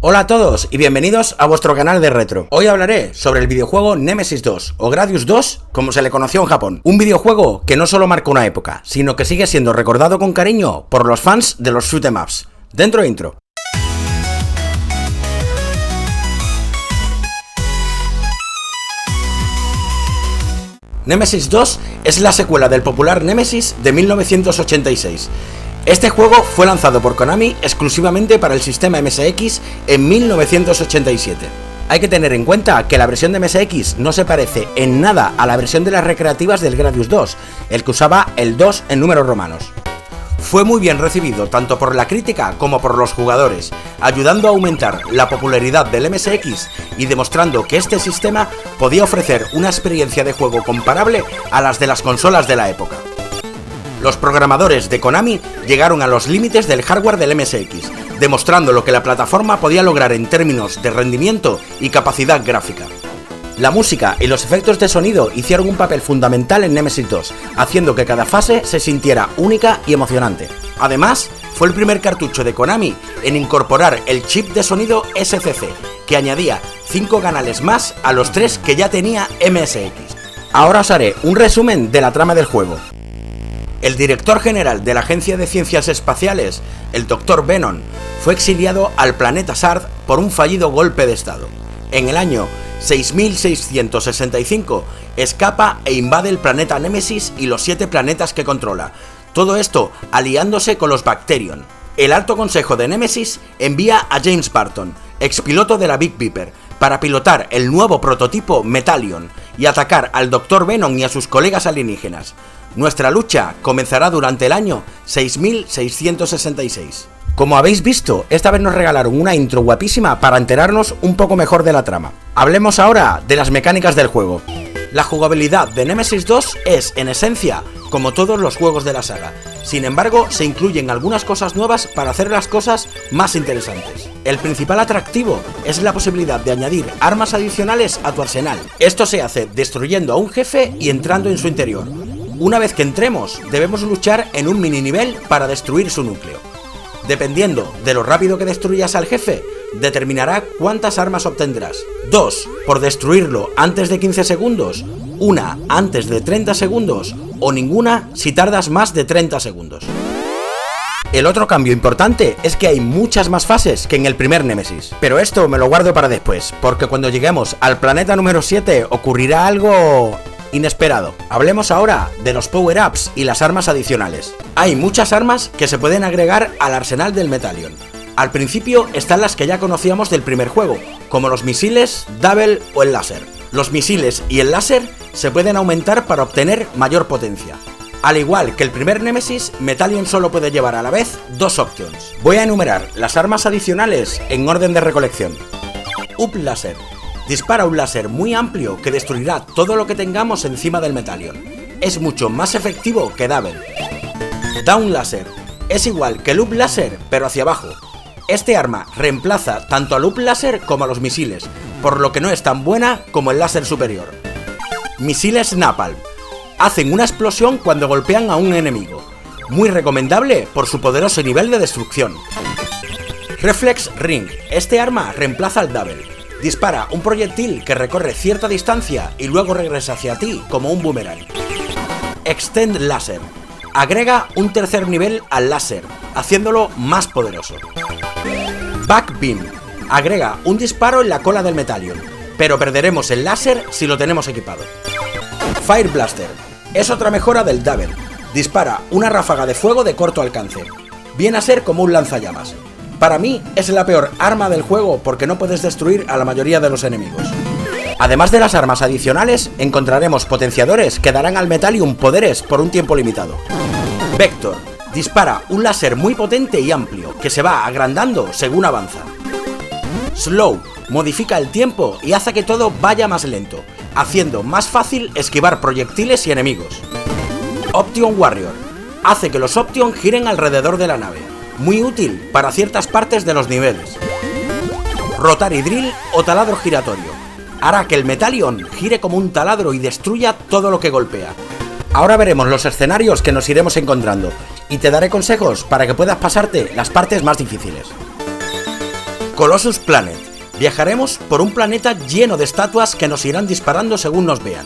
Hola a todos y bienvenidos a vuestro canal de retro. Hoy hablaré sobre el videojuego Nemesis 2 o Gradius 2, como se le conoció en Japón. Un videojuego que no solo marcó una época, sino que sigue siendo recordado con cariño por los fans de los shoot 'em ups. Dentro intro. Nemesis 2 es la secuela del popular Nemesis de 1986. Este juego fue lanzado por Konami exclusivamente para el sistema MSX en 1987. Hay que tener en cuenta que la versión de MSX no se parece en nada a la versión de las recreativas del Gradius 2, el que usaba el 2 en números romanos. Fue muy bien recibido tanto por la crítica como por los jugadores, ayudando a aumentar la popularidad del MSX y demostrando que este sistema podía ofrecer una experiencia de juego comparable a las de las consolas de la época. Los programadores de Konami llegaron a los límites del hardware del MSX, demostrando lo que la plataforma podía lograr en términos de rendimiento y capacidad gráfica. La música y los efectos de sonido hicieron un papel fundamental en Nemesis 2, haciendo que cada fase se sintiera única y emocionante. Además, fue el primer cartucho de Konami en incorporar el chip de sonido SCC, que añadía 5 canales más a los 3 que ya tenía MSX. Ahora os haré un resumen de la trama del juego. El director general de la Agencia de Ciencias Espaciales, el Dr. Venom, fue exiliado al planeta Sard por un fallido golpe de estado. En el año 6665 escapa e invade el planeta Nemesis y los 7 planetas que controla. Todo esto aliándose con los Bacterion. El Alto Consejo de Nemesis envía a James Barton, expiloto de la Big Viper, para pilotar el nuevo prototipo Metallion y atacar al Dr. Venom y a sus colegas alienígenas. Nuestra lucha comenzará durante el año 6666. Como habéis visto, esta vez nos regalaron una intro guapísima para enterarnos un poco mejor de la trama. Hablemos ahora de las mecánicas del juego. La jugabilidad de Nemesis 2 es, en esencia, como todos los juegos de la saga. Sin embargo, se incluyen algunas cosas nuevas para hacer las cosas más interesantes. El principal atractivo es la posibilidad de añadir armas adicionales a tu arsenal. Esto se hace destruyendo a un jefe y entrando en su interior. Una vez que entremos, debemos luchar en un mini nivel para destruir su núcleo. Dependiendo de lo rápido que destruyas al jefe, determinará cuántas armas obtendrás. 2 por destruirlo antes de 15 segundos, 1 antes de 30 segundos o ninguna si tardas más de 30 segundos. El otro cambio importante es que hay muchas más fases que en el primer Nemesis, pero esto me lo guardo para después, porque cuando lleguemos al planeta número 7 ocurrirá algo inesperado. Hablemos ahora de los power-ups y las armas adicionales. Hay muchas armas que se pueden agregar al arsenal del Metallion. Al principio están las que ya conocíamos del primer juego, como los misiles, Double o el láser. Los misiles y el láser se pueden aumentar para obtener mayor potencia. Al igual que el primer Nemesis, Metallion solo puede llevar a la vez 2 options. Voy a enumerar las armas adicionales en orden de recolección. Up Laser. Dispara un láser muy amplio que destruirá todo lo que tengamos encima del Metallion. Es mucho más efectivo que Double. Down Laser. Es igual que el Up Laser, pero hacia abajo. Este arma reemplaza tanto al Up Laser como a los misiles, por lo que no es tan buena como el láser superior. Misiles Napalm. Hacen una explosión cuando golpean a un enemigo. Muy recomendable por su poderoso nivel de destrucción. Reflex Ring. Este arma reemplaza al Double. Dispara un proyectil que recorre cierta distancia y luego regresa hacia ti como un boomerang. Extend Laser. Agrega un tercer nivel al láser, haciéndolo más poderoso. Back Beam. Agrega un disparo en la cola del Metallion, pero perderemos el láser si lo tenemos equipado. Fire Blaster. Es otra mejora del Double. Dispara una ráfaga de fuego de corto alcance. Viene a ser como un lanzallamas. Para mí es la peor arma del juego porque no puedes destruir a la mayoría de los enemigos. Además de las armas adicionales, encontraremos potenciadores que darán al Metallion poderes por un tiempo limitado. Vector. Dispara un láser muy potente y amplio, que se va agrandando según avanza. Slow. Modifica el tiempo y hace que todo vaya más lento, haciendo más fácil esquivar proyectiles y enemigos. Option Warrior. Hace que los Option giren alrededor de la nave. Muy útil para ciertas partes de los niveles. Rotary Drill o taladro giratorio. Hará que el Metallion gire como un taladro y destruya todo lo que golpea. Ahora veremos los escenarios que nos iremos encontrando y te daré consejos para que puedas pasarte las partes más difíciles. Colossus Planet. Viajaremos por un planeta lleno de estatuas que nos irán disparando según nos vean.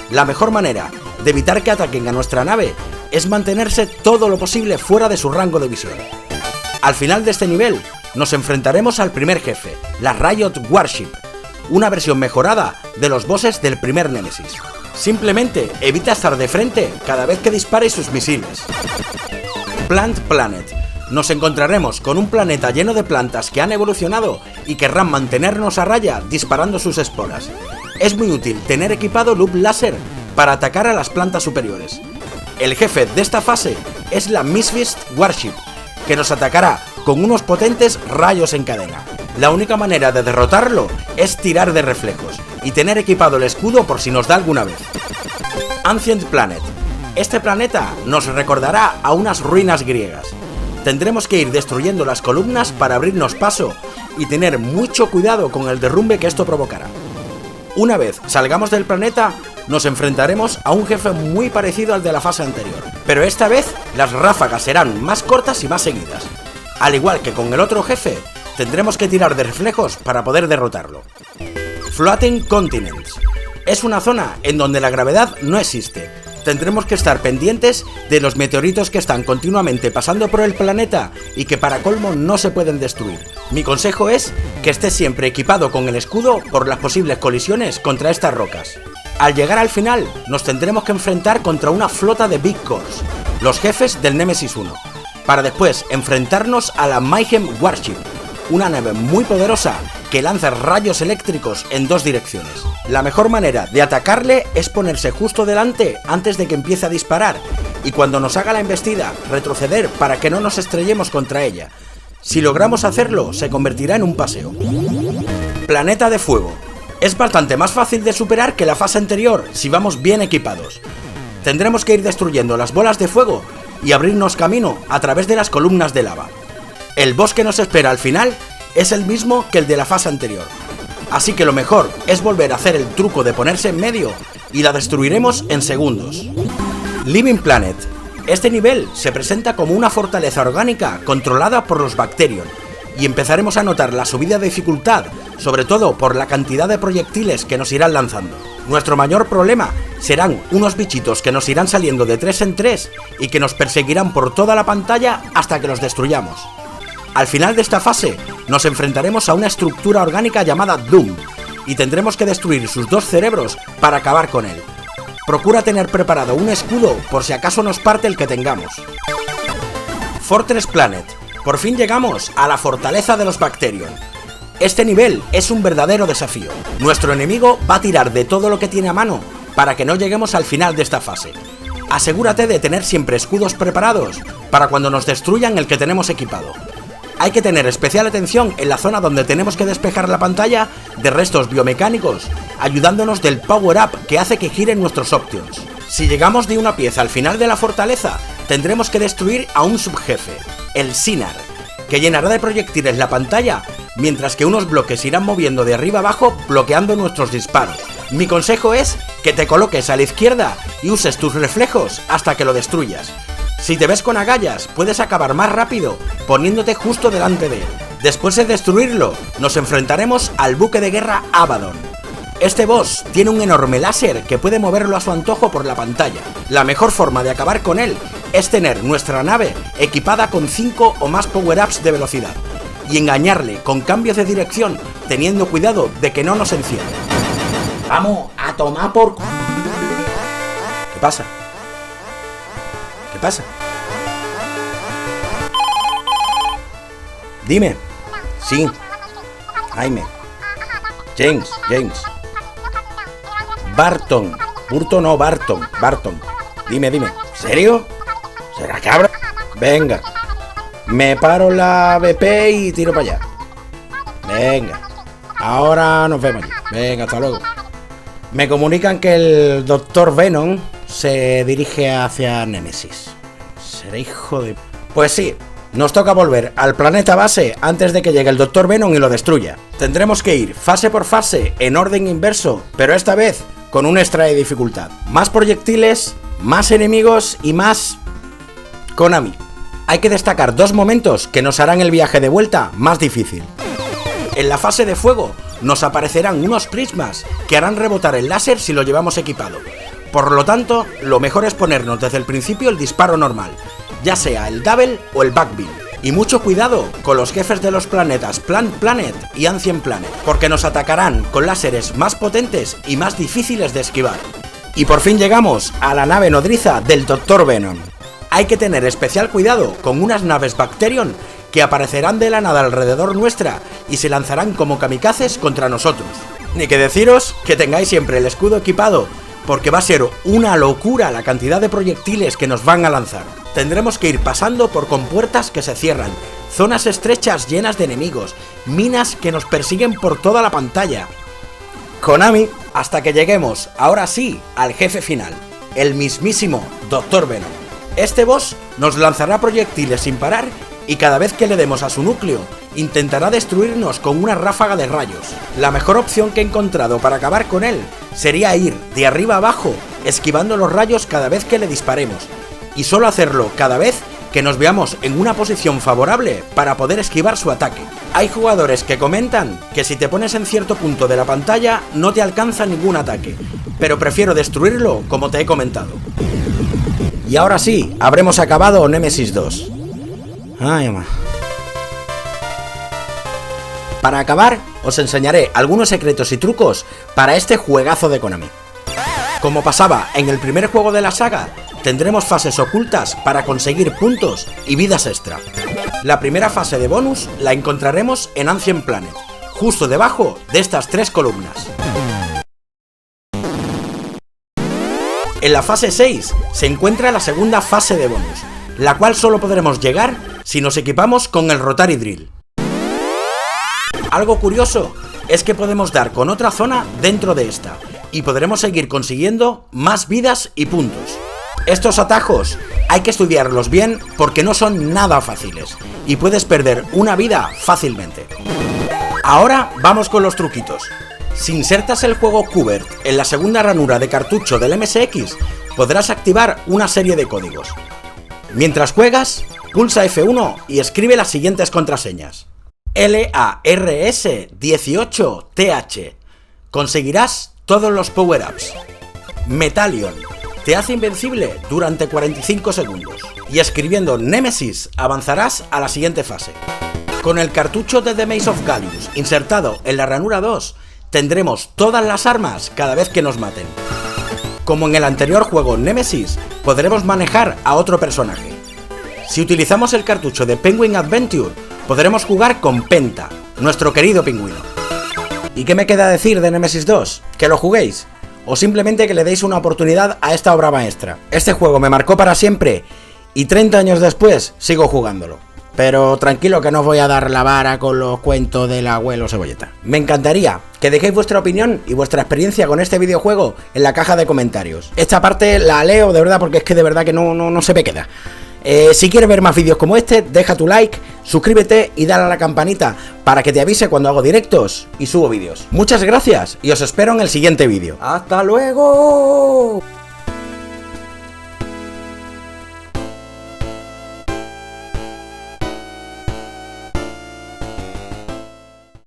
La mejor manera de evitar que ataquen a nuestra nave es mantenerse todo lo posible fuera de su rango de visión. Al final de este nivel, nos enfrentaremos al primer jefe, la Riot Warship, una versión mejorada de los bosses del primer Nemesis. Simplemente evita estar de frente cada vez que dispare sus misiles. Plant Planet. Nos encontraremos con un planeta lleno de plantas que han evolucionado y querrán mantenernos a raya disparando sus esporas. Es muy útil tener equipado loop láser para atacar a las plantas superiores. El jefe de esta fase es la Misfits Warship, que nos atacará con unos potentes rayos en cadena. La única manera de derrotarlo es tirar de reflejos y tener equipado el escudo por si nos da alguna vez. Ancient Planet. Este planeta nos recordará a unas ruinas griegas. Tendremos que ir destruyendo las columnas para abrirnos paso y tener mucho cuidado con el derrumbe que esto provocará. Una vez salgamos del planeta, nos enfrentaremos a un jefe muy parecido al de la fase anterior, pero esta vez las ráfagas serán más cortas y más seguidas. Al igual que con el otro jefe, tendremos que tirar de reflejos para poder derrotarlo. Floating Continents. Es una zona en donde la gravedad no existe. Tendremos que estar pendientes de los meteoritos que están continuamente pasando por el planeta y que para colmo no se pueden destruir. Mi consejo es que estés siempre equipado con el escudo por las posibles colisiones contra estas rocas. Al llegar al final, nos tendremos que enfrentar contra una flota de Big Cores, los jefes del Nemesis 1, para después enfrentarnos a la Mayhem Warship, una nave muy poderosa que lanza rayos eléctricos en dos direcciones. La mejor manera de atacarle es ponerse justo delante antes de que empiece a disparar y cuando nos haga la embestida, retroceder para que no nos estrellemos contra ella. Si logramos hacerlo, se convertirá en un paseo. Planeta de Fuego. Es bastante más fácil de superar que la fase anterior si vamos bien equipados. Tendremos que ir destruyendo las bolas de fuego y abrirnos camino a través de las columnas de lava. El boss que nos espera al final es el mismo que el de la fase anterior, así que lo mejor es volver a hacer el truco de ponerse en medio y la destruiremos en segundos. Living Planet. Este nivel se presenta como una fortaleza orgánica controlada por los Bacterion, y empezaremos a notar la subida de dificultad, sobre todo por la cantidad de proyectiles que nos irán lanzando. Nuestro mayor problema serán unos bichitos que nos irán saliendo de 3 en 3 y que nos perseguirán por toda la pantalla hasta que los destruyamos. Al final de esta fase, nos enfrentaremos a una estructura orgánica llamada Doom, y tendremos que destruir sus dos cerebros para acabar con él. Procura tener preparado un escudo por si acaso nos parte el que tengamos. Fortress Planet. Por fin llegamos a la fortaleza de los Bacterion. Este nivel es un verdadero desafío. Nuestro enemigo va a tirar de todo lo que tiene a mano para que no lleguemos al final de esta fase. Asegúrate de tener siempre escudos preparados para cuando nos destruyan el que tenemos equipado. Hay que tener especial atención en la zona donde tenemos que despejar la pantalla de restos biomecánicos, ayudándonos del power up que hace que giren nuestros options. Si llegamos de una pieza al final de la fortaleza, tendremos que destruir a un subjefe, el Sinar, que llenará de proyectiles la pantalla, mientras que unos bloques irán moviendo de arriba abajo bloqueando nuestros disparos. Mi consejo es que te coloques a la izquierda y uses tus reflejos hasta que lo destruyas. Si te ves con agallas, puedes acabar más rápido poniéndote justo delante de él. Después de destruirlo, nos enfrentaremos al buque de guerra Abaddon. Este boss tiene un enorme láser que puede moverlo a su antojo por la pantalla. La mejor forma de acabar con él es tener nuestra nave equipada con 5 o más power-ups de velocidad y engañarle con cambios de dirección, teniendo cuidado de que no nos encierre. ¡Vamos a tomar por... ¿Qué pasa? ¿Qué pasa? Dime. Sí. Jaime. James. Barton. Barton. Dime. ¿Serio? ¿Será cabra? Venga. Me paro la BP y tiro para allá. Venga. Ahora nos vemos allí. Venga, hasta luego. Me comunican que el Dr. Venom se dirige hacia Nemesis. ¿Será hijo de...? Pues sí, nos toca volver al planeta base antes de que llegue el Dr. Venom y lo destruya. Tendremos que ir fase por fase en orden inverso, pero esta vez con un extra de dificultad. Más proyectiles, más enemigos y más... Konami. Hay que destacar dos momentos que nos harán el viaje de vuelta más difícil. En la fase de fuego nos aparecerán unos prismas que harán rebotar el láser si lo llevamos equipado. Por lo tanto, lo mejor es ponernos desde el principio el disparo normal, ya sea el Double o el Backbeam. Y mucho cuidado con los jefes de los planetas Plant Planet y Ancient Planet, porque nos atacarán con láseres más potentes y más difíciles de esquivar. Y por fin llegamos a la nave nodriza del Dr. Venom. Hay que tener especial cuidado con unas naves Bacterion que aparecerán de la nada alrededor nuestra y se lanzarán como kamikazes contra nosotros. Ni que deciros que tengáis siempre el escudo equipado, porque va a ser una locura la cantidad de proyectiles que nos van a lanzar. Tendremos que ir pasando por compuertas que se cierran, zonas estrechas llenas de enemigos, minas que nos persiguen por toda la pantalla. Konami, hasta que lleguemos, ahora sí, al jefe final, el mismísimo Dr. Venom. Este boss nos lanzará proyectiles sin parar y cada vez que le demos a su núcleo, intentará destruirnos con una ráfaga de rayos. La mejor opción que he encontrado para acabar con él sería ir de arriba abajo, esquivando los rayos cada vez que le disparemos, y solo hacerlo cada vez que nos veamos en una posición favorable para poder esquivar su ataque. Hay jugadores que comentan que si te pones en cierto punto de la pantalla no te alcanza ningún ataque, pero prefiero destruirlo como te he comentado. Y ahora sí, habremos acabado Nemesis 2. Ay, mamá. Para acabar, os enseñaré algunos secretos y trucos para este juegazo de Konami. Como pasaba en el primer juego de la saga, tendremos fases ocultas para conseguir puntos y vidas extra. La primera fase de bonus la encontraremos en Ancient Planet, justo debajo de estas 3 columnas. En la fase 6 se encuentra la segunda fase de bonus, la cual solo podremos llegar si nos equipamos con el Rotary Drill. Algo curioso es que podemos dar con otra zona dentro de esta, y podremos seguir consiguiendo más vidas y puntos. Estos atajos hay que estudiarlos bien porque no son nada fáciles, y puedes perder una vida fácilmente. Ahora vamos con los truquitos. Si insertas el juego Qbert en la segunda ranura de cartucho del MSX, podrás activar una serie de códigos. Mientras juegas, pulsa F1 y escribe las siguientes contraseñas. LARS18TH. Conseguirás todos los power-ups. Metallion. Te hace invencible durante 45 segundos. Y escribiendo Nemesis avanzarás a la siguiente fase. Con el cartucho de The Maze of Gallius insertado en la ranura 2, tendremos todas las armas cada vez que nos maten. Como en el anterior juego Nemesis, podremos manejar a otro personaje. Si utilizamos el cartucho de Penguin Adventure, podremos jugar con Penta, nuestro querido pingüino. ¿Y qué me queda decir de Nemesis 2? ¿Que lo juguéis? ¿O simplemente que le deis una oportunidad a esta obra maestra? Este juego me marcó para siempre y 30 años después sigo jugándolo. Pero tranquilo que no os voy a dar la vara con los cuentos del abuelo Cebolleta. Me encantaría que dejéis vuestra opinión y vuestra experiencia con este videojuego en la caja de comentarios. Esta parte la leo de verdad porque es que de verdad que no se me queda. Si quieres ver más vídeos como este, deja tu like, suscríbete y dale a la campanita para que te avise cuando hago directos y subo vídeos. Muchas gracias y os espero en el siguiente vídeo. ¡Hasta luego!